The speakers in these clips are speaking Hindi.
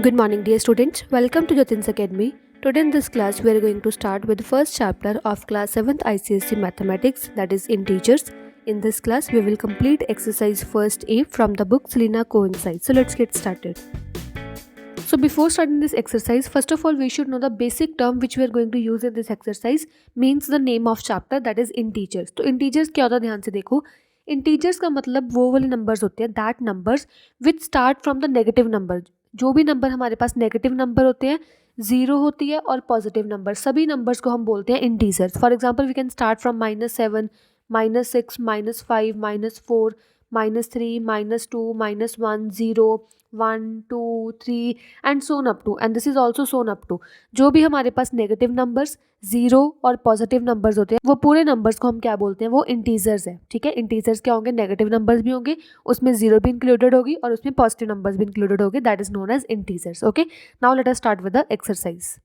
Good morning, dear students. Welcome to Jatin's Academy. Today in this class, we are going to start with the first chapter of class 7th ICSE Mathematics, that is Integers. In this class, we will complete exercise first A from the book Selena Coincide. So let's get started. So before starting this exercise, first of all, we should know the basic term which we are going to use in this exercise means the name of chapter, that is integers. तो integers क्या होता है, ध्यान से देखो. इंटीजर्स का मतलब वो वाले नंबर्स होते हैं that numbers which start from the negative number. जो भी नंबर हमारे पास नेगेटिव नंबर होते हैं, जीरो होती है और पॉजिटिव नंबर, सभी नंबर्स को हम बोलते हैं integers. For example we can start from -7, -6, -5, -4, -3, -2, -1, 0, 1, 2, 3 and so on up to, and this is also so on up to. जो भी हमारे पास नेगेटिव नंबर्स, जीरो और पॉजिटिव नंबर्स होते हैं, वो पूरे नंबर्स को हम क्या बोलते हैं, वो इंटीजर्स है. ठीक है, इंटीजर्स क्या होंगे, नेगेटिव नंबर्स भी होंगे, उसमें जीरो भी इंक्लूडेड होगी और उसमें पॉजिटिव नंबर्स भी इंक्लूडेड होंगे. That is known as integers. Okay, now let us start with the exercise.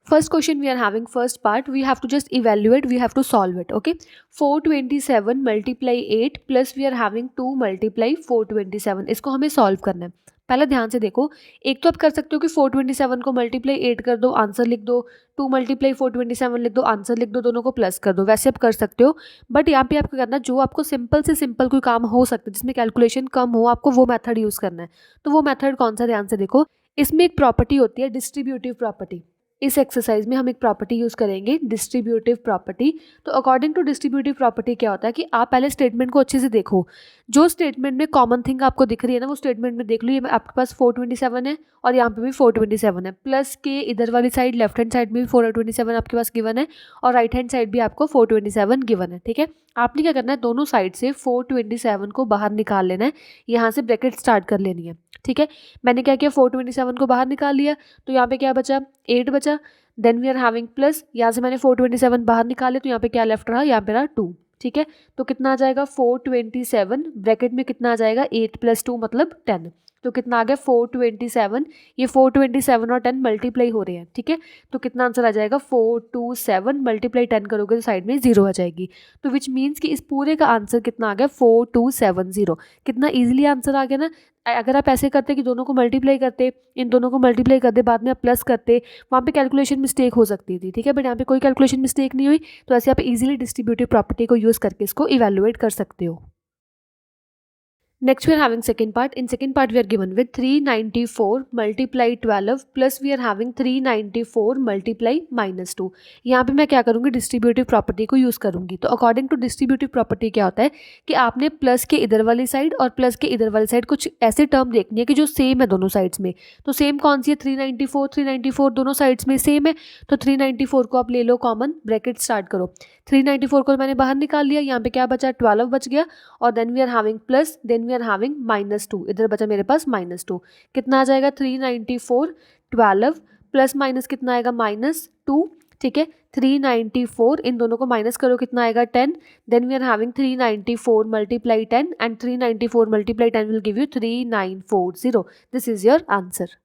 First question we are having, first part, we have to just evaluate, we have to solve it. Okay, 427 multiply 8 plus we are having 2 multiply 427. इसको हमें solve करना है. पहले ध्यान से देखो, एक तो आप कर सकते हो कि 427 को मल्टीप्लाई 8 कर दो, आंसर लिख दो, 2 मल्टीप्लाई 427 लिख दो, आंसर लिख दो, दोनों को प्लस कर दो, वैसे आप कर सकते हो. बट यहाँ पे आपको करना, जो आपको सिंपल से सिंपल कोई काम हो सकता है जिसमें कैलकुलेशन कम हो, आपको वो मेथड यूज़ करना है. तो वो मेथड कौन सा, ध्यान से देखो. इसमें एक प्रॉपर्टी होती है डिस्ट्रीब्यूटिव प्रॉपर्टी. इस एक्सरसाइज में हम एक प्रॉपर्टी यूज़ करेंगे, डिस्ट्रीब्यूटिव प्रॉपर्टी. तो अकॉर्डिंग टू डिस्ट्रीब्यूटिव प्रॉपर्टी क्या होता है कि आप पहले स्टेटमेंट को अच्छे से देखो. जो स्टेटमेंट में कॉमन थिंग आपको दिख रही है ना, वो स्टेटमेंट में देख लो. ये आपके पास 427 है और यहाँ पे भी 427 है, प्लस के इधर वाली साइड लेफ्ट हैंड साइड में भी 427 आपके पास गिवन है और राइट हैंड साइड भी आपको 427 गिवन है. ठीक है, आपने क्या करना है, दोनों साइड से 427 को बाहर निकाल लेना है, यहाँ से ब्रैकेट स्टार्ट कर लेनी है. ठीक है, मैंने क्या किया, 427 को बाहर निकाल लिया, तो यहाँ पे क्या बचा, 8 बचा. Then we are having plus, यहाँ से मैंने 427 बाहर निकाले, तो यहाँ पे क्या लेफ्ट रहा, यहाँ पे रहा 2. ठीक है, तो कितना आ जाएगा, 427 ब्रैकेट में कितना आ जाएगा, 8 + 2 मतलब 10. तो कितना आ गया, 427. ये 427 और 10 मल्टीप्लाई हो रहे हैं. ठीक है, तो कितना आंसर आ जाएगा, 427 मल्टीप्लाई 10 करोगे तो साइड में 0 आ जाएगी. तो विच मीन्स कि इस पूरे का आंसर कितना आ गया, 4270. कितना ईजिली आंसर आ गया ना. अगर आप ऐसे करते कि दोनों को मल्टीप्लाई करते, इन दोनों को मल्टीप्लाई करते, बाद में आप प्लस करते, वहाँ पे कैलकुलेशन मिस्टेक हो सकती थी. ठीक है, बट यहाँ पे कोई कैलकुलेशन मिस्टेक नहीं हुई, तो ऐसे आप इजीली डिस्ट्रीब्यूटिव प्रॉपर्टी को यूज़ करके इसको इवेलुएट कर सकते हो. Next we are having second part. In second part we are given with 394 multiply 12 plus we are having 394 multiply -2. यहाँ पे मैं क्या करूँगी, डिस्ट्रीब्यूटिव प्रॉपर्टी को यूज़ करूँगी. तो अकॉर्डिंग टू डिस्ट्रीब्यूटिव प्रॉपर्टी क्या होता है कि आपने प्लस के इधर वाली साइड और प्लस के इधर वाली साइड कुछ ऐसे टर्म देखनी है कि जो सेम है दोनों साइड्स में. तो सेम कौन सी है, 394 दोनों साइड्स में सेम है. तो 394 को आप ले लो कॉमन, ब्रैकेट स्टार्ट करो. 394 को मैंने बाहर निकाल लिया, यहाँ पे क्या बचा, 12 बच गया. और then we are having plus, then we are having -2, इधर बचा मेरे पास -2. कितना आ जाएगा, 394 12 प्लस माइनस कितना आएगा, -2. ठीक है, 394 इन दोनों को माइनस करो, कितना आएगा, 10. Then we are having 394 multiply 10 and 394 multiply 10 will give you 3940. This is your answer.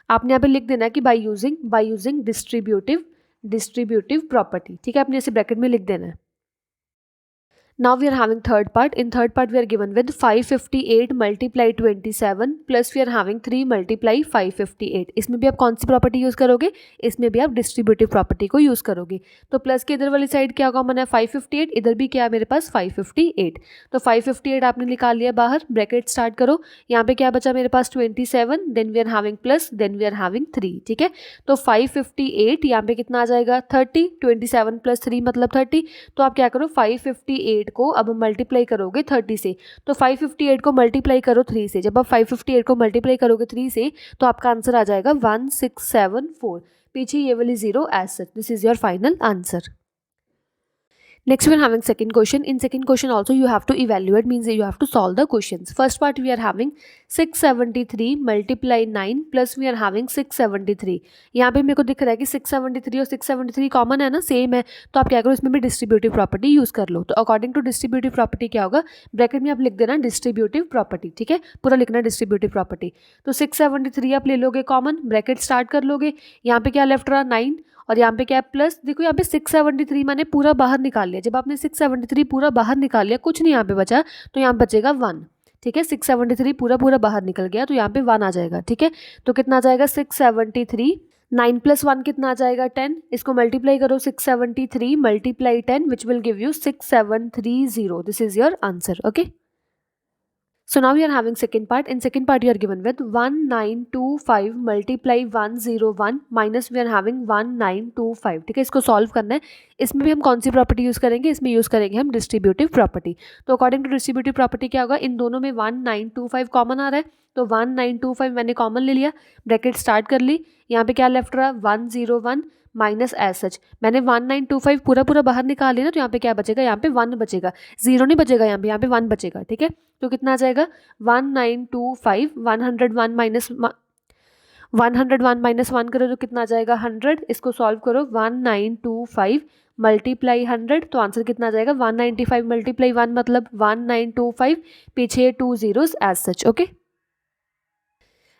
आपने यहाँ पे लिख देना है कि बाय यूजिंग डिस्ट्रीब्यूटिव प्रॉपर्टी. ठीक है, आपने ऐसे ब्रैकेट में लिख देना है. Now we are having third part. In third part we are given with 558 multiply 27 plus we are having 3 multiply 558. इसमें भी आप कौन सी प्रॉपर्टी यूज़ करोगे, इसमें भी आप डिस्ट्रीब्यूटिव प्रॉपर्टी को यूज़ करोगे. तो प्लस के इधर वाली साइड क्या कॉमन है, 558, इधर भी क्या है मेरे पास, 558. तो 558 आपने निकाल लिया बाहर, ब्रैकेट स्टार्ट करो. यहाँ पे क्या बचा मेरे पास, 27. Then we are having plus, then we are having 3. ठीक है, तो 558 यहाँ पे कितना आ जाएगा, 30. 27 + 3 मतलब 30. तो आप क्या करो, 558 को अब मल्टीप्लाई करोगे 30 से. तो 558 को मल्टीप्लाई करो 3 से. जब आप 558 को मल्टीप्लाई करोगे 3 से, तो आपका आंसर आ जाएगा 1674. पीछे ये वाली 0 as such. This is your final answer. Next we are having second question. In second question also you have to evaluate, means you have to solve the questions. First part we are having 673 multiply 9 plus we are having 673. यहाँ पे मेरे को दिख रहा है कि 673 और 673 कॉमन है ना, सेम है. तो आप क्या करो, इसमें भी डिस्ट्रीब्यूटिव प्रॉपर्टी यूज़ कर लो. तो अकॉर्डिंग टू डिस्ट्रीब्यूटिव प्रॉपर्टी क्या होगा, ब्रैकेट में आप लिख देना डिस्ट्रीब्यूटिव प्रॉपर्टी. ठीक है, पूरा लिखना डिस्ट्रीब्यूटिव प्रॉपर्टी. तो 673 आप ले लोगे कॉमन, ब्रैकेट स्टार्ट कर लोगे. यहाँ पे क्या लेफ्ट रहा, 9 और यहाँ पे क्या है प्लस. देखो यहाँ पे 673 मैंने पूरा बाहर निकाल लिया. जब आपने 673 पूरा बाहर निकाल लिया, कुछ नहीं यहाँ पे बचा, तो यहाँ बचेगा 1. ठीक है, 673 पूरा पूरा बाहर निकल गया तो यहाँ पे 1 आ जाएगा। ठीक है, तो कितना आ जाएगा 673, 9 + 1 कितना आ जाएगा 10, इसको मल्टीप्लाई करो 673 multiply 10 which will give you 6730। This is your answer. Okay, so now we are having second part. In second part you are given with 1925 multiply 101 minus we are having 1925। ठीक है, इसको सॉल्व करना है। इसमें भी हम कौन सी प्रॉपर्टी यूज़ करेंगे, इसमें यूज़ करेंगे हम डिस्ट्रीब्यूटिव प्रॉपर्टी। तो अकॉर्डिंग टू डिस्ट्रीब्यूटिव प्रॉपर्टी क्या होगा, इन दोनों में 1925 कॉमन आ रहा है, तो 1925 मैंने कॉमन ले लिया, ब्रैकेट स्टार्ट कर ली, यहाँ पे क्या लेफ्ट रहा 101 माइनस एज सच मैंने 1925 पूरा पूरा बाहर निकाल लिया ना, तो यहाँ पे क्या बचेगा, यहाँ पे 1 बचेगा, 0 नहीं बचेगा, यहाँ पे 1 बचेगा। ठीक है, तो कितना आ जाएगा 1925 101 माइनस 101 माइनस 1 करो तो कितना आ जाएगा 100। इसको सॉल्व करो 1925 मल्टीप्लाई 100, तो आंसर कितना आ जाएगा 195 मल्टीप्लाई 1 मतलब 1925, पीछे 2 zeros as such. Okay,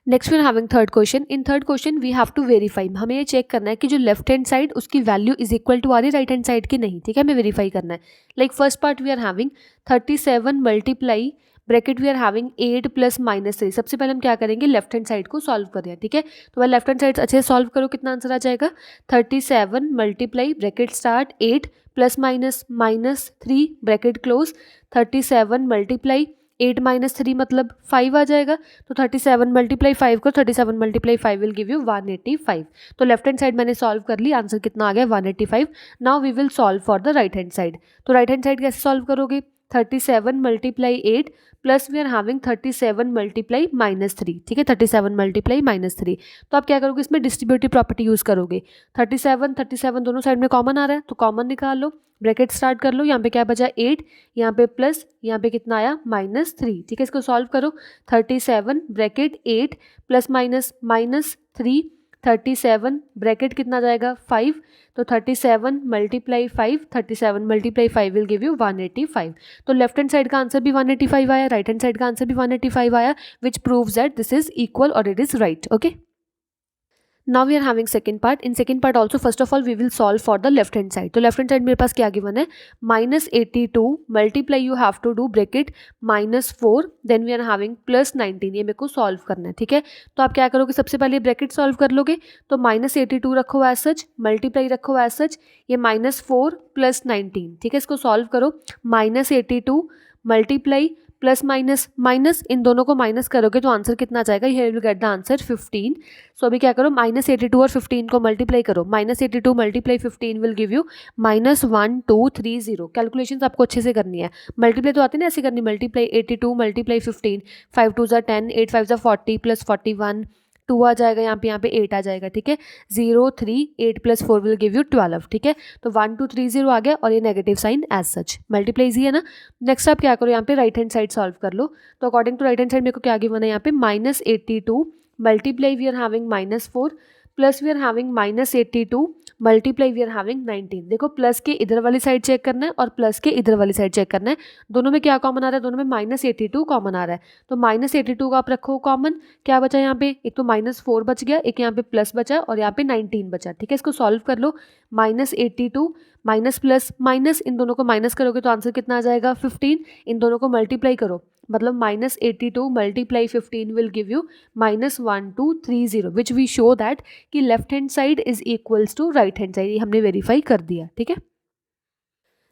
next we are having third question. In third question we have to verify, हमें ये चेक करना है कि जो लेफ्ट हैंड साइड उसकी वैल्यू इज इक्वल टू आ रही राइट हैंड साइड की नहीं। ठीक है, हमें वेरीफाई करना है। Like first part we are having 37 multiply bracket we are having 8 + -3। सबसे पहले हम क्या करेंगे, लेफ्ट हैंड साइड को सॉल्व कर रहे हैं। ठीक है, तो वह लेफ्ट हैंड साइड अच्छे से सॉल्व करो, कितना आंसर आ जाएगा 37 multiply bracket start 8 + -3 bracket close 37 multiply 8 - 3 मतलब 5 आ जाएगा, तो 37 × 5 को 37 × 5 विल गिव यू 185। तो लेफ्ट हैंड साइड मैंने सॉल्व कर ली, आंसर कितना आ गया 185। Now we will solve for the right hand side. तो राइट हैंड साइड कैसे सॉल्व करोगे, 37 × 8 प्लस वी आर हैविंग 37 × -3। ठीक है, 37 × -3, तो आप क्या करोगे, इसमें डिस्ट्रीब्यूटिव प्रॉपर्टी यूज़ करोगे। 37 दोनों साइड में कॉमन आ रहा है, तो कॉमन निकाल लो, ब्रैकेट स्टार्ट कर लो, यहाँ पे क्या बचा 8, यहाँ पे प्लस, यहाँ पे कितना आया -3। ठीक है, इसको सॉल्व करो 37 ब्रैकेट 8 ± -3 37 ब्रैकेट कितना जाएगा 5, तो 37 × 5 37 × 5 विल गिव यू 185। तो लेफ्ट हैंड साइड का आंसर भी 185 आया, राइट हैंड साइड का आंसर भी 185 आया, which proves that this is equal और it is right. Okay, now we are having second part. In second part also first of all we will solve for the left hand side. तो लेफ्ट हैंड साइड मेरे पास क्या गिवन है, -82 multiply you have to do bracket -4 then we are having +19, ये मेरे को सॉल्व करना है। ठीक है, तो आप क्या करोगे, सबसे पहले ब्रैकेट सॉल्व कर लोगे, तो -82 रखो एज सच, मल्टीप्लाई रखो एज सच, ये -4 + 19। ठीक है, इसको सॉल्व करो, -82 मल्टीप्लाई प्लस माइनस इन दोनों को माइनस करोगे तो आंसर कितना आ जाएगा, here will get the answer 15। सो अभी क्या करो, -82 और 15 को मल्टीप्लाई करो, -82 × 15 विल गिव यू -1230। कैलकुलेशंस आपको अच्छे से करनी है, मल्टीप्लाई तो आती है ना ऐसे करनी, मल्टीप्लाई 82 × 15 5 2 10 8 5 40 + 41 2 आ जाएगा, यहाँ पे 8 आ जाएगा। ठीक है, 0 3 8 + 4 विल गिव यू 12। ठीक है, तो 1230 आ गया और ये negative sign as such, multiply easy है ना। नेक्स्ट आप क्या करो, यहाँ पे राइट हैंड साइड सॉल्व कर लो। तो according to right hand side मेरे को क्या गिवन है, यहाँ पे -82 multiply we are having -4 plus we are having -82 multiply we are having 19। देखो प्लस के इधर वाली साइड चेक करना है और प्लस के इधर वाली साइड चेक करना है, दोनों में क्या कॉमन आ रहा है, दोनों में -82 कॉमन आ रहा है, तो -82 को आप रखो कॉमन, क्या बचा यहाँ पे, एक तो -4 बच गया, एक यहाँ पे प्लस बचा और यहाँ पे 19 बचा। ठीक है, इसको सॉल्व कर लो, -82 माइनस प्लस माइनस, इन दोनों को माइनस करोगे तो आंसर कितना आ जाएगा 15, इन दोनों को मल्टीप्लाई करो मतलब -82 × 15 will give you -1230, which we show that कि left hand side is equals to right hand side, ये हमने वेरीफाई कर दिया। ठीक है,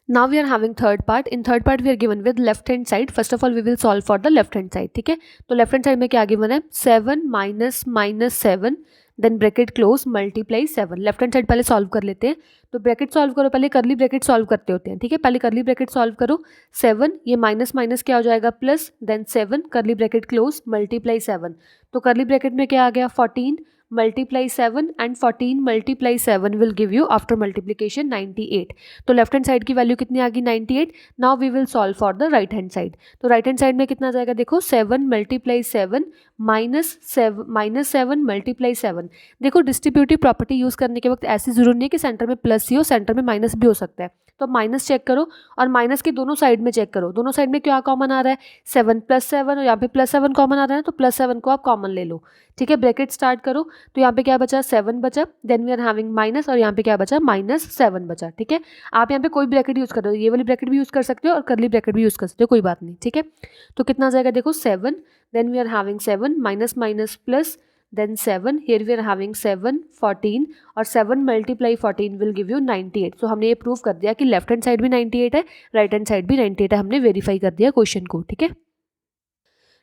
now we are having third part. In third part we are given with left hand side. First of all we will solve for the left hand side. ठीक है, तो लेफ्ट हैंड साइड में क्या गिवन है, 7 - -7 then bracket close multiply 7। Left hand side पहले सॉल्व कर लेते हैं, तो ब्रैकेट सॉल्व करो, पहले करली ब्रैकेट सॉल्व करते होते हैं। ठीक है, पहले करली ब्रैकेट सॉल्व करो, 7 ये माइनस माइनस क्या हो जाएगा प्लस, देन 7 करली ब्रैकेट क्लोज मल्टीप्लाई 7। तो करली ब्रैकेट में क्या आ गया 14 multiply 7 and 14 multiply 7 will give you after multiplication 98। तो लेफ्ट हैंड साइड की वैल्यू कितनी आ गई 98। Now we will solve for the right hand side. तो राइट हैंड साइड में कितना आ जाएगा, देखो 7 मल्टीप्लाई 7 -7 मल्टीप्लाई 7। देखो डिस्ट्रीब्यूटिव प्रॉपर्टी यूज़ करने के वक्त ऐसी जरूरी नहीं है कि सेंटर में प्लस ही हो, सेंटर में माइनस भी हो सकता है। तो माइनस चेक करो और माइनस के दोनों साइड में चेक करो, दोनों साइड में क्या कॉमन आ रहा है 7 + 7 और यहाँ पे +7 कॉमन आ रहा है, तो +7 को आप कॉमन ले लो। ठीक है। ब्रैकेट स्टार्ट करो तो यहाँ पे क्या बचा 7 बचा, then we are having minus और यहाँ पे क्या बचा -7 बचा। ठीक है, आप यहाँ पे कोई ब्रैकेट यूज़ कर रहे हो, ये वाली ब्रैकेट भी यूज़ कर सकते हो और करली ब्रैकेट भी यूज़ कर सकते हो, कोई बात नहीं। ठीक है, तो कितना आ जाएगा देखो 7, then we are having 7 minus minus plus then 7, here we are having 7 14 और 7 मल्टीप्लाई 14 विल गिव यू 98। सो हमने ये प्रूव कर दिया कि लेफ्ट हैंड साइड भी 98 है, राइट हैंड साइड भी 98 है, हमने वेरीफाई कर दिया क्वेश्चन को। ठीक है,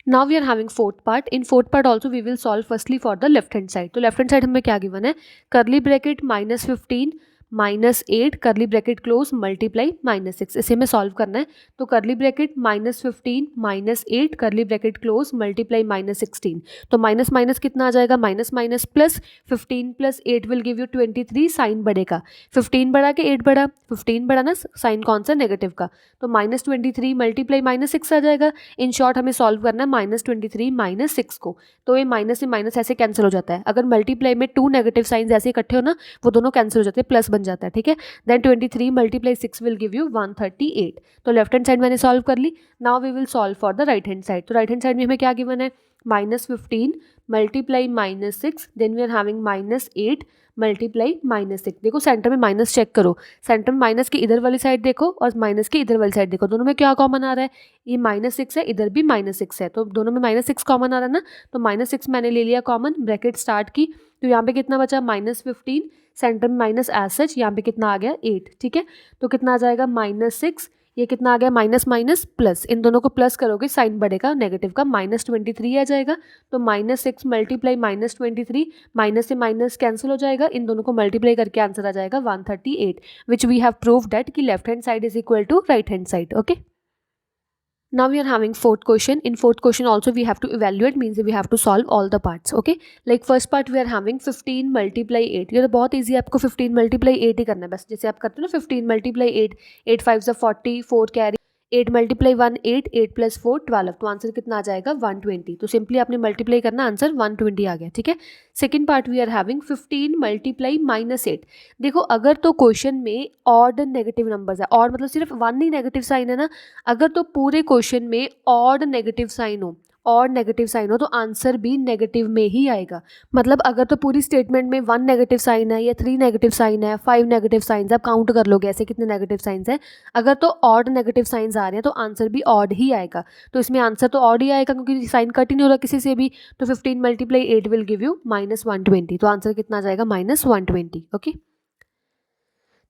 now we are having fourth part. In fourth part also we will solve firstly for the left hand side. तो लेफ्ट हैंड साइड हमें क्या गिवन है, करली ब्रैकेट -15 -8 करली ब्रैकेट क्लोज मल्टीप्लाई -6, इसे हमें सॉल्व करना है। तो करली ब्रैकेट -15 -8 करली ब्रैकेट क्लोज मल्टीप्लाई -16, तो माइनस माइनस कितना आ जाएगा, minus minus plus 15 + 8 will give you 23, sign बढ़ेगा 15 बढ़ा के 8 बढ़ा, 15 बढ़ा ना, साइन कौन सा नेगेटिव का, तो -23 मल्टीप्लाई -6 आ जाएगा। इन शॉर्ट हमें सॉल्व करना है -23 -6 को, तो ये माइनस से माइनस ऐसे कैंसिल हो जाता है। अगर मल्टीप्लाई में 2 नेगेटिव साइंस ऐसे इकट्ठे हो ना, वो दोनों कैंसिल हो जाते हैं, प्लस बन जाता है। ठीक है, then 23 multiply 6 will give you 138। तो लेफ्ट हैंड साइड मैंने सॉल्व कर ली। Now we will solve for the right hand side. तो राइट हैंड साइड में हमें क्या गिवन है, -15 multiply -6, then we are having -8 multiply -6। देखो सेंटर में माइनस चेक करो, सेंटर में माइनस की इधर वाली साइड देखो और माइनस की इधर वाली साइड देखो, दोनों में क्या कॉमन आ रहा है, ये -6 है, इधर भी -6 है, तो दोनों में -6 कॉमन आ रहा है ना, तो -6 मैंने ले लिया कॉमन, ब्रैकेट स्टार्ट की, तो यहाँ पे कितना बचा -15, सेंटर में माइनस एज सच, यहाँ पे कितना आ गया 8। ठीक है, तो कितना आ जाएगा -6, ये कितना आ गया माइनस माइनस प्लस, इन दोनों को प्लस करोगे साइन बढ़ेगा नेगेटिव का, -23 आ जाएगा, तो -6 मल्टीप्लाई -23, माइनस से माइनस कैंसिल हो जाएगा, इन दोनों को मल्टीप्लाई करके आंसर आ जाएगा 138, which we have proved that कि left hand side is equal to right hand side. Okay, now we are having fourth question. In fourth question also we have to evaluate, means we have to solve all the parts. Okay, like first part we are having 15 multiply 8। ये तो बहुत easy है, आपको 15 multiply 8 ही करना है बस, जैसे आप करते हो ना 15 multiply 8, 8 5 40, 4 कैरी, 8 मल्टीप्लाई 1 8, 8 + 4 12, तो आंसर कितना आ जाएगा 120। तो सिंपली आपने मल्टीप्लाई करना, आंसर 120 आ गया। ठीक है, second part we are having 15 multiply -8। देखो अगर तो क्वेश्चन में ऑड नेगेटिव नंबर्स है, ऑड मतलब सिर्फ 1 ही नेगेटिव साइन है ना, अगर तो पूरे क्वेश्चन में ऑड नेगेटिव साइन हो, और नेगेटिव साइन हो, तो आंसर भी नेगेटिव में ही आएगा। मतलब अगर तो पूरी स्टेटमेंट में 1 नेगेटिव साइन है या 3 नेगेटिव साइन है, 5 नेगेटिव साइंस, आप काउंट कर लोगे ऐसे कितने नेगेटिव साइंस है, अगर तो ऑड नेगेटिव साइंस आ रहे हैं तो आंसर भी ऑड ही आएगा। तो इसमें आंसर तो ऑड ही आएगा क्योंकि साइन कट ही नहीं हो रहा किसी से भी। तो 15 मल्टीप्लाई 8 विल गिव यू -120, तो आंसर कितना आ जाएगा -120। Okay,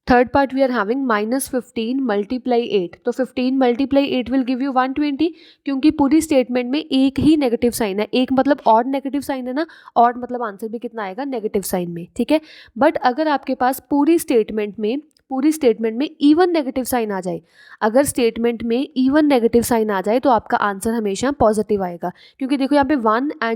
third part we are having -15 multiply 8। तो 15 मल्टीप्लाई 8 विल गिव यू 120, क्योंकि पूरी स्टेटमेंट में एक ही नेगेटिव साइन है, एक मतलब ऑड नेगेटिव साइन है ना, ऑड मतलब आंसर भी कितना आएगा नेगेटिव साइन में। ठीक है, बट अगर आपके पास पूरी स्टेटमेंट में इवन नेगेटिव साइन आ जाए, अगर स्टेटमेंट में इवन नेगेटिव साइन आ जाए तो आपका आंसर हमेशा पॉजिटिव आएगा, क्योंकि देखो यहाँ पे 1 और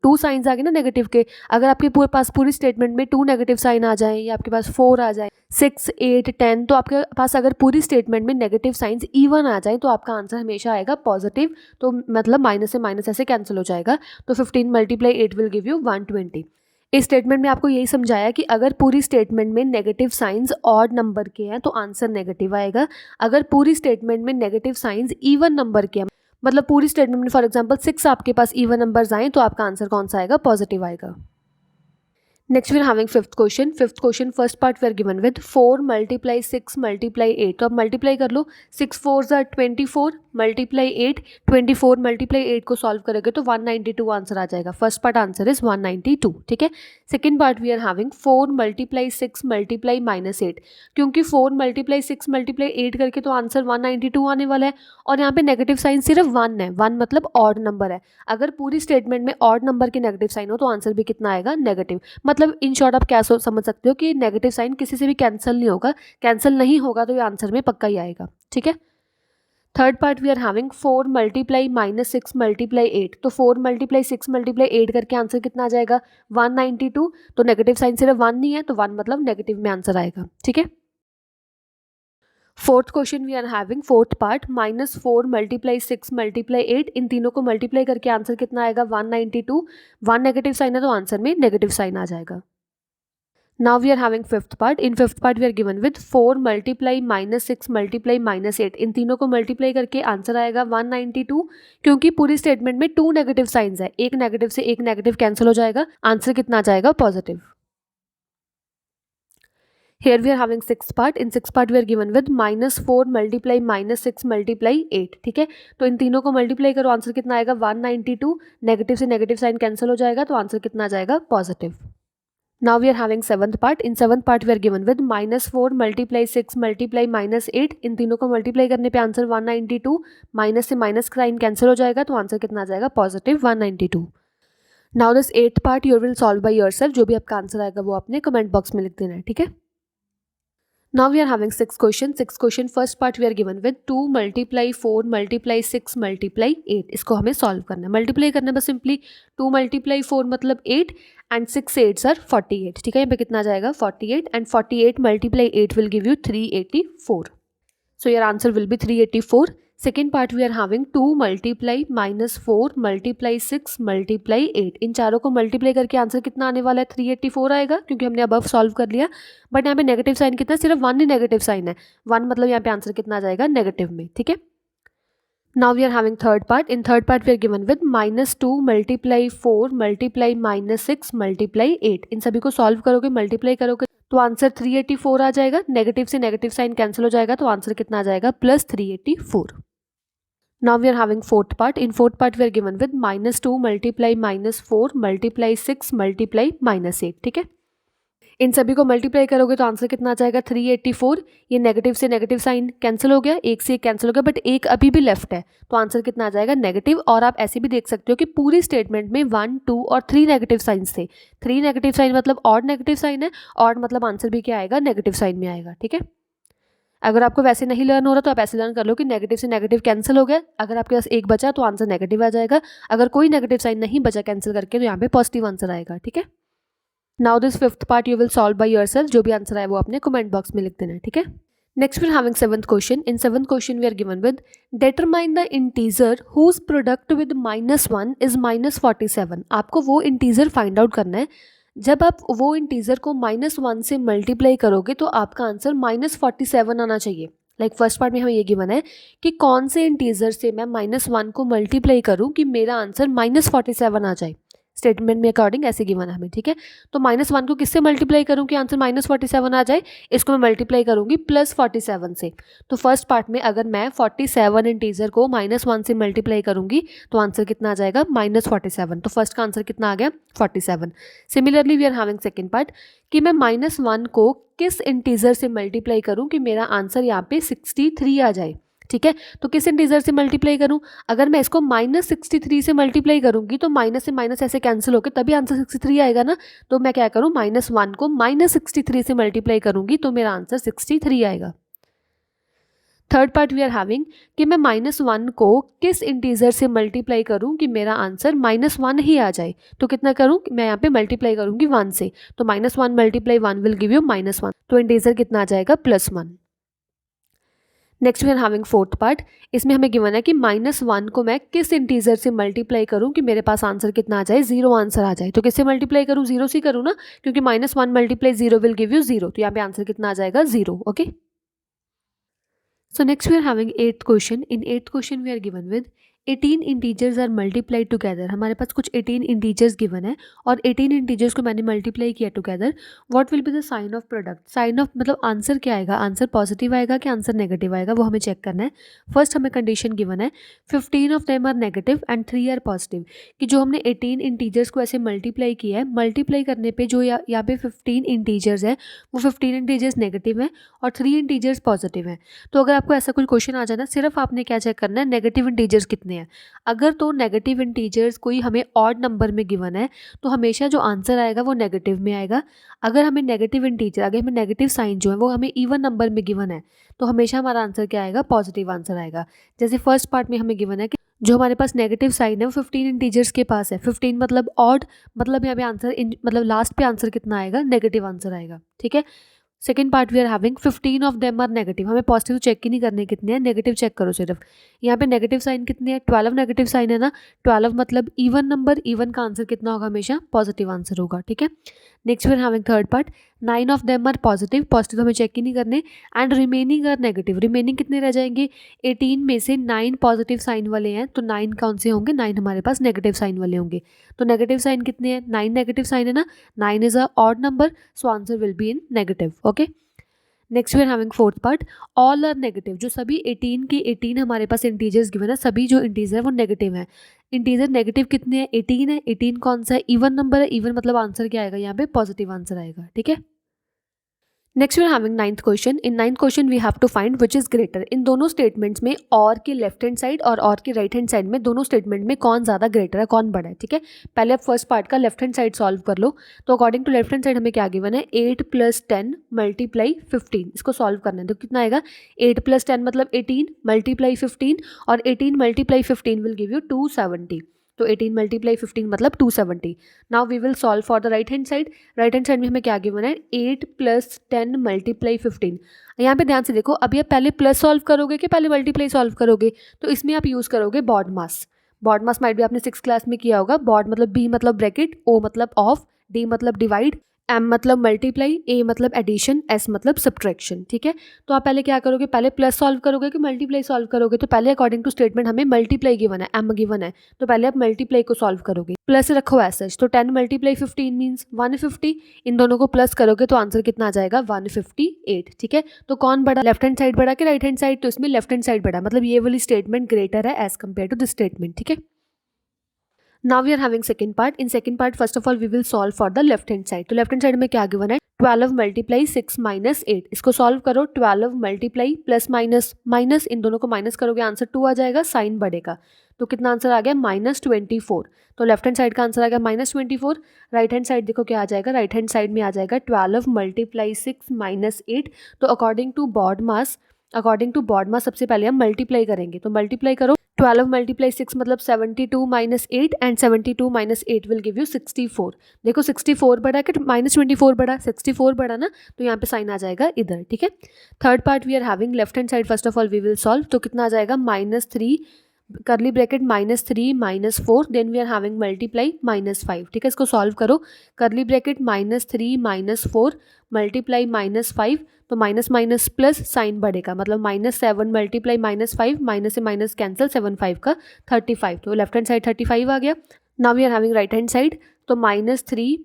2 साइंस आ गए ना नेगेटिव के। अगर आपके पास पूरी स्टेटमेंट में 2 नेगेटिव साइन आ जाए या आपके पास 4 आ जाए, 6 8 10, तो आपके पास अगर पूरी स्टेटमेंट में नेगेटिव साइंस इवन आ जाए तो आपका आंसर हमेशा आएगा पॉजिटिव, तो मतलब माइनस से माइनस ऐसे कैंसिल हो जाएगा। तो 15 मल्टीप्लाई 8 विल गिव यू 120। इस स्टेटमेंट में आपको यही समझाया कि अगर पूरी स्टेटमेंट में नेगेटिव साइंस ऑड नंबर के हैं तो आंसर नेगेटिव आएगा, अगर पूरी स्टेटमेंट में नेगेटिव साइंस इवन नंबर के हैं, मतलब पूरी स्टेटमेंट में फॉर एग्जांपल 6 आपके पास इवन नंबर्स आए तो आपका आंसर कौन सा आएगा, पॉजिटिव आएगा। Next we are having fifth question first part we are given with 4 multiply 6 multiply 8। तो आप मल्टीप्लाई कर लो, 6 4 ज़ा 24 मल्टीप्लाई 8, 24 मल्टीप्लाई 8 को सॉल्व करोगे तो 192 आंसर आ जाएगा। First part answer is 192। ठीक है, second part we are having 4 multiply 6 multiply -8। क्योंकि 4 मल्टीप्लाई 6 मल्टीप्लाई 8 करके तो आंसर 192 आने वाला है, और यहाँ पे नेगेटिव साइन सिर्फ 1 है, 1 मतलब ऑड नंबर है। अगर पूरी स्टेटमेंट में ऑड नंबर के नेगेटिव साइन हो तो आंसर भी कितना आएगा, नेगेटिव। मतलब इन शॉर्ट आप क्या समझ सकते हो कि नेगेटिव साइन किसी से भी कैंसिल नहीं होगा, कैंसिल नहीं होगा तो ये आंसर में पक्का ही आएगा। ठीक है, third part we are having 4 multiply -6 multiply 8। तो 4 मल्टीप्लाई 6 मल्टीप्लाई 8 करके आंसर कितना आ जाएगा, 192। तो नेगेटिव साइन सिर्फ 1 नहीं है, तो 1 मतलब नेगेटिव में आंसर आएगा। ठीक है, fourth question we are having fourth part -4 multiply 6 multiply 8। इन तीनों को मल्टीप्लाई करके आंसर कितना आएगा, 192। 1 नेगेटिव साइन है तो आंसर में नेगेटिव साइन आ जाएगा। Now we are having fifth part. In fifth part we are given with 4 multiply -6 multiply -8. इन तीनों को मल्टीप्लाई करके आंसर आएगा 192, क्योंकि पूरी स्टेटमेंट में 2 नेगेटिव साइंस है, एक नेगेटिव से एक नेगेटिव कैंसिल हो जाएगा, आंसर कितना आ जाएगा positive. Here we are having sixth part. In sixth part we are given with -4 multiply -6 multiply 8. ठीक है, तो इन तीनों को मल्टीप्लाई करो, आंसर कितना आएगा 192. नेगेटिव से नेगेटिव साइन कैंसिल हो जाएगा, तो आंसर कितना आ जाएगा positive. Now we are having seventh part. In seventh part we are given with -4 multiply 6 multiply -8. इन तीनों को मल्टीप्लाई करने पे आंसर 192. माइनस से माइनस साइन कैंसिल हो जाएगा, तो आंसर कितना आ जाएगा positive 192. Now this eighth part you will solve by yourself. जो भी आपका आंसर आएगा वो आपने कमेंट बॉक्स में लिख देना है. ठीक है. Now we are having sixth question. Sixth question first part we are given with 2 multiply 4 multiply 6 multiply 8. इसको हमें सॉल्व करना है, मल्टीप्लाई करना है बस सिंपली. 2 multiply 4 मतलब 8 एंड 6 8s are 48. ठीक है, यहाँ पे कितना आ जाएगा 48 and 48 multiply 8 will give you 384. So your answer will be 384. Second part we are having 2 multiply -4 multiply 6 multiply 8. इन चारों को मल्टीप्लाई करके आंसर कितना आने वाला है 384 आएगा, क्योंकि हमने अबव सॉल्व कर लिया. बट यहाँ पे नेगेटिव साइन कितना, सिर्फ 1 ही नेगेटिव साइन है, 1 मतलब यहाँ पे आंसर कितना आ जाएगा नेगेटिव में. ठीक है. Now we are having third part. In third part we are given with -2 multiply 4 multiply -6 multiply 8. इन सभी को सॉल्व करोगे, मल्टीप्लाई करोगे तो आंसर 384 आ जाएगा. नेगेटिव से नेगेटिव साइन कैंसिल हो जाएगा, तो आंसर कितना आ जाएगा +384. Now we are having fourth part. In fourth part we are given with -2 multiply -4 multiply 6 multiply -8. ठीक है, इन सभी को मल्टीप्लाई करोगे तो आंसर कितना आ जाएगा 384. ये नेगेटिव से नेगेटिव साइन कैंसिल हो गया, एक से एक कैंसिल हो गया, बट एक अभी भी लेफ्ट है, तो आंसर कितना आ जाएगा नेगेटिव. और आप ऐसे भी देख सकते हो कि पूरी स्टेटमेंट में 1 2 और 3 नेगेटिव साइंस थे. 3 नेगेटिव साइन मतलब ऑड नेगेटिव साइन है, ऑड मतलब आंसर भी क्या आएगा नेगेटिव साइन में आएगा. ठीक है, अगर आपको वैसे नहीं लर्न हो रहा तो आप ऐसे लर्न कर लो कि नेगेटिव से नेगेटिव कैंसिल हो गया, अगर आपके पास एक बचा तो आंसर नेगेटिव आ जाएगा, अगर कोई नेगेटिव साइन नहीं बचा कैंसिल करके तो यहाँ पे पॉजिटिव आंसर आएगा. ठीक है. Now this fifth part you will solve by yourself. जो भी आंसर आए वो आपने कमेंट बॉक्स में लिख देना है. ठीक है. Next we are having seventh question. In seventh question we are given with determine the integer whose product with -1 is -47. आपको वो इंटीजर फाइंड आउट करना है. जब आप वो इंटीजर को -1 से मल्टीप्लाई करोगे तो आपका आंसर -47 आना चाहिए. लाइक फर्स्ट पार्ट में हमें ये गिवन है कि कौन से इंटीजर से मैं -1 को मल्टीप्लाई करूं कि मेरा आंसर -47 आ जाए. स्टेटमेंट में अकॉर्डिंग ऐसे गिवन है हमें. ठीक है, तो -1 को किससे मल्टीप्लाई करूं कि आंसर -47 आ जाए, इसको मैं मल्टीप्लाई करूंगी +47 से. तो फर्स्ट पार्ट में अगर मैं 47 इंटीजर को -1 से मल्टीप्लाई करूंगी तो आंसर कितना आ जाएगा -47. तो फर्स्ट का आंसर कितना आ गया 47. Similarly we are having second part कि मैं -1 को किस इंटीजर से मल्टीप्लाई करूं कि मेरा आंसर यहाँ पे 63 आ जाए. ठीक है, तो किस इंटीजर से मल्टीप्लाई करूं, अगर मैं इसको -63 से मल्टीप्लाई करूंगी तो माइनस से माइनस ऐसे कैंसिल होकर तभी आंसर 63 आएगा ना. तो मैं क्या करूं, -1 को -63 से मल्टीप्लाई करूंगी तो मेरा आंसर 63 आएगा. Third part we are having कि मैं -1 को किस इंटीजर से मल्टीप्लाई करूं कि मेरा आंसर -1 ही आ जाए. तो कितना करूं, मैं यहाँ पे मल्टीप्लाई करूंगी 1 से, तो -1 × 1 विल गिव यू -1. तो इंटीजर कितना आ जाएगा +1. Next we are having fourth part. इसमें हमें गिवन है कि -1 को मैं किस इंटीजर से मल्टीप्लाई करूं कि मेरे पास आंसर कितना आ जाए 0 आंसर आ जाए. तो किससे मल्टीप्लाई करूं, 0 से करूं ना, क्योंकि -1 × 0 विल गिव यू 0. तो यहाँ पे आंसर कितना आ जाएगा 0. Okay. So next we are having eighth question. In eighth question we are given with 18 integers are multiplied together. हमारे पास कुछ 18 इंटीजर्स गिवन है और 18 इंटीजर्स को मैंने मल्टीप्लाई किया together. What will be the sign of product. Sign of मतलब आंसर क्या आएगा, आंसर पॉजिटिव आएगा कि आंसर नेगेटिव आएगा, वो हमें चेक करना है. फर्स्ट हमें कंडीशन गिवन है 15 of them are negative and 3 are positive. कि जो हमने 18 इंटीजर्स को ऐसे मल्टीप्लाई किया है, मल्टीप्लाई करने पर जो यहाँ पे 15 इंटीजर्स है वो 15 इंटीजर्स नेगेटिव हैं और 3 इंटीजर्स पॉजिटिव हैं. तो अगर आपको ऐसा कोई क्वेश्चन आ जाना, सिर्फ आपने क्या चेक करना है, नेगेटिव इंटीजर्स कितने हैं. अगर तो नेगेटिव इंटीजर्स कोई हमें ऑड नंबर में गिवन है तो हमेशा जो आंसर आएगा वो नेगेटिव में आएगा. अगर हमें नेगेटिव इंटीजर, अगर हमें नेगेटिव साइन जो है वो हमें इवन नंबर में गिवन है तो हमेशा हमारा आंसर क्या आएगा, पॉजिटिव आंसर आएगा. जैसे फर्स्ट पार्ट में हमें गिवन है कि जो हमारे पास नेगेटिव साइन है वो 15 इंटीजर्स के पास है. 15 मतलब ऑड, मतलब यहाँ पे आंसर मतलब लास्ट पे आंसर कितना आएगा, नेगेटिव आंसर आएगा. ठीक है. Second part we are having 15 of them are negative. हमें पॉजिटिव चेक ही नहीं करने कितने हैं, नेगेटिव चेक करो सिर्फ. यहाँ पे नेगेटिव साइन कितने हैं, 12 नेगेटिव साइन है ना. 12 मतलब इवन नंबर, इवन का आंसर कितना होगा, हमेशा पॉजिटिव आंसर होगा. ठीक है. Next we are having third part, 9 of them are positive, positive हमें चेक ही नहीं करने, and remaining are negative, remaining कितने रह जाएंगे, 18 में से 9 पॉजिटिव साइन वाले हैं, तो 9 कौन से होंगे, 9 हमारे पास नेगेटिव साइन वाले होंगे। तो नेगेटिव साइन कितने हैं, 9 नेगेटिव साइन है ना, 9 is a odd number, so answer will be in negative. Okay, next we are having fourth part, all are negative, जो सभी 18 की 18 हमारे पास इंटीजर्स गिवन है, सभी जो इंटीजर है वो नेगेटिव है। इंटीजर नेगेटिव कितने हैं, 18 है, 18 कौन सा है, इवन नंबर है, इवन मतलब आंसर क्या आएगा यहाँ पे, पॉजिटिव आंसर आएगा। ठीक है, next we are having ninth question. In ninth question we have to find which is greater. इन दोनों स्टेटमेंट्स में और की लेफ्ट हैंड साइड और की राइट हैंड साइड में, दोनों स्टेटमेंट में कौन ज़्यादा ग्रेटर है, कौन बड़ा है। ठीक है, पहले आप फर्स्ट पार्ट का लेफ्ट हैंड साइड सॉल्व कर लो। तो according to left hand side हमें क्या गिवन है, 8 + 10 × 15, इसको सॉल्व करना है। तो कितना आएगा, 8 + 10 मतलब 18 × 15, और 18 × 15 विल गिव यू 270। तो 18 × 15 मतलब 270। Now we will solve for the right hand side. Right hand side में हमें क्या गिवन है, 8 + 10 × 15। यहाँ पे ध्यान से देखो, अभी आप पहले प्लस सॉल्व करोगे कि पहले मल्टीप्लाई सॉल्व करोगे, तो इसमें आप यूज़ करोगे बॉड मास। बॉड मास माइट भी आपने 6th क्लास में किया होगा। बॉड मतलब बी मतलब ब्रैकेट, ओ मतलब ऑफ, डी मतलब डिवाइड, एम मतलब मल्टीप्लाई, ए मतलब एडिशन, एस मतलब सब्ट्रैक्शन। ठीक है, तो आप पहले क्या करोगे, पहले प्लस सॉल्व करोगे कि मल्टीप्लाई सॉल्व करोगे। तो पहले अकॉर्डिंग टू स्टेटमेंट हमें मल्टीप्लाई गिवन है, एम गिवन है, तो पहले आप मल्टीप्लाई को सॉल्व करोगे। प्लस रखो ऐसा, तो 10 × 15 मीन्स 150। इन दोनों को प्लस करोगे तो आंसर कितना आ जाएगा, 158। ठीक है, तो कौन बड़ा, लेफ्ट हैंड साइड बड़ा कि राइट हैंड साइड, तो इसमें लेफ्ट हैंड साइड बड़ा, मतलब ये वाली स्टेटमेंट ग्रेटर है as compare to this statement. ठीक है, now we are having second part. In second part, first of all we will solve for the left hand side. तो left hand side में क्या given है, 12 × 6 - 8, इसको सॉल्व करो। 12 मल्टीप्लाई प्लस माइनस माइनस, इन दोनों को माइनस करोगे आंसर 2 आ जाएगा, साइन बढ़ेगा, तो कितना आंसर आ गया, -24। तो लेफ्ट हैंड साइड का आंसर आ गया -24। राइट हैंड साइड देखो क्या आ जाएगा, राइट हैंड साइड में आ जाएगा 12 × 6 - 8। तो अकॉर्डिंग टू बॉड मास, सबसे पहले हम मल्टीप्लाई करेंगे, तो मल्टीप्लाई करो। 12 × 6 मतलब 72 - 8, एंड 72 - 8 विल गिव यू 64। देखो 64 बड़ा कि -24 बड़ा, 64 बड़ा ना, तो यहाँ पे साइन आ जाएगा इधर। ठीक है, third part we are having left hand side, first of all we will solve. तो कितना आ जाएगा, -3 curly bracket -3 - 4, then we are having multiply -5। ठीक है, इसको सॉल्व करो। करली ब्रैकेट -3 - 4 मल्टीप्लाई -5, तो माइनस माइनस प्लस साइन बढ़ेगा, मतलब -7 मल्टीप्लाई -5, माइनस से माइनस कैंसिल, 7 5 का 35, तो लेफ्ट हैंड साइड 35 आ गया। Now we are having right hand side, तो -3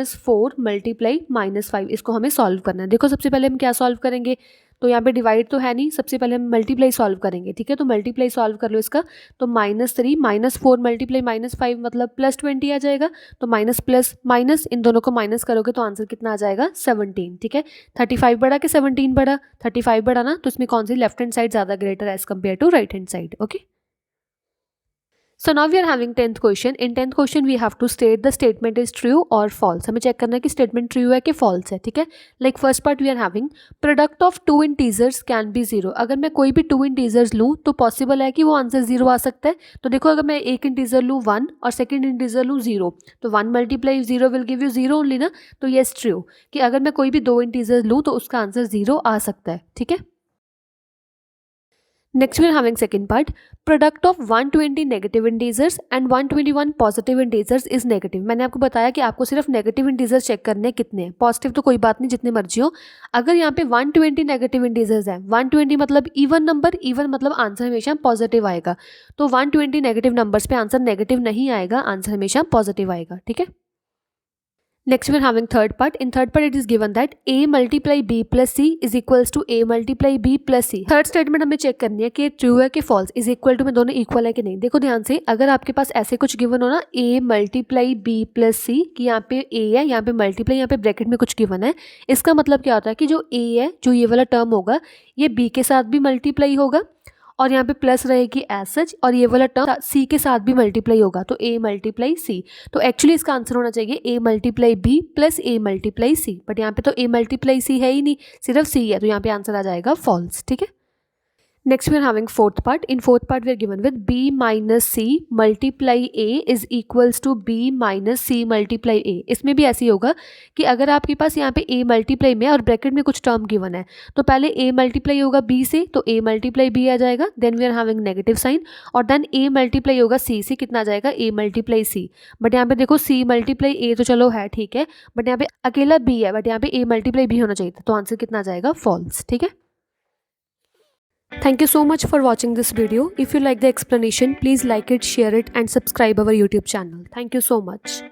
- 4 मल्टीप्लाई -5, इसको हमें सॉल्व करना है। देखो सबसे पहले हम क्या सॉल्व करेंगे, तो यहाँ पे डिवाइड तो है नहीं, सबसे पहले हम मल्टीप्लाई सॉल्व करेंगे। ठीक है, तो मल्टीप्लाई सॉल्व कर लो इसका। तो -3 - 4 मल्टीप्लाई -5 मतलब +20 आ जाएगा, तो माइनस प्लस माइनस, इन दोनों को माइनस करोगे तो आंसर कितना आ जाएगा, 17। ठीक है, 35 बड़ा कि 17 बड़ा, 35 बड़ा ना, तो इसमें कौन सी लेफ्ट हैंड साइड ज़्यादा greater as compare to right hand side. Okay, so now we are having 10th question. In 10th question we have to state the statement is true और फॉल्स। हमें चेक करना है कि स्टेटमेंट ट्रू है कि फॉल्स है। ठीक है, like first part we are having product of 2 integers can be 0। अगर मैं कोई भी 2 इंटीजर्स लूँ तो पॉसिबल है कि वो आंसर 0 आ सकता है। तो देखो अगर मैं एक इंटीजर लूँ 1 और सेकेंड इंटीजर लूँ 0, तो 1 multiply 0 will give you 0 only ना, तो येस ट्रू कि अगर मैं कोई भी 2 इंटीजर्स लूँ तो उसका आंसर 0 आ सकता है। ठीक है, next we are having second part, product of 120 negative integers and 121 positive integers is negative. मैंने आपको बताया कि आपको सिर्फ नेगेटिव इंटीजर्स चेक करने हैं कितने हैं, पॉजिटिव तो कोई बात नहीं, जितने मर्जी हो। अगर यहाँ पे 120 नेगेटिव इंटीजर्स हैं, 120 मतलब इवन नंबर, इवन मतलब आंसर हमेशा पॉजिटिव आएगा। तो 120 नेगेटिव नंबर्स पे आंसर नेगेटिव नहीं आएगा, आंसर हमेशा पॉजिटिव आएगा। ठीक है, next we are having third part. In third part it is given that a multiply b plus c is equals to a multiply b plus c. Third statement हमें चेक करनी है कि ट्रू है कि फॉल्स, इज इक्वल टू में दोनों इक्वल है कि नहीं। देखो ध्यान से, अगर आपके पास ऐसे कुछ गिवन हो ना, a मल्टीप्लाई b प्लस सी, कि यहाँ पे a है, यहाँ पे मल्टीप्लाई, यहाँ पे ब्रैकेट में कुछ गिवन है, इसका मतलब क्या होता है कि जो a है, जो ये वाला टर्म होगा, ये b के साथ भी मल्टीप्लाई होगा और यहाँ पे प्लस रहेगी एज सच, और ये वाला टर्म सी के साथ भी मल्टीप्लाई होगा, तो a मल्टीप्लाई सी। तो एक्चुअली इसका आंसर होना चाहिए a multiply b plus a multiply c, but यहाँ पे तो a मल्टीप्लाई सी है ही नहीं, सिर्फ c है, तो यहाँ पे आंसर आ जाएगा फॉल्स। ठीक है, Next we are having fourth part. In fourth part we are given with b minus c multiply a is equals to b minus c multiply a. इसमें भी ऐसे ही होगा कि अगर आपके पास यहाँ पे a मल्टीप्लाई में और ब्रैकेट में कुछ टर्म गिवन है तो पहले a मल्टीप्लाई होगा b से, तो a मल्टीप्लाई b आ जाएगा, then we are having negative sign, और देन a मल्टीप्लाई होगा c से, कितना आ जाएगा a मल्टीप्लाई c. बट यहाँ पे देखो c मल्टीप्लाई a तो चलो है ठीक है, बट यहाँ पे अकेला b है, बट यहाँ पे a मल्टीप्लाई b होना चाहिए था, तो आंसर कितना आ जाएगा फॉल्स. ठीक है. Thank you so much for watching this video. If you like the explanation, please like it, share it and subscribe our YouTube channel. Thank you so much.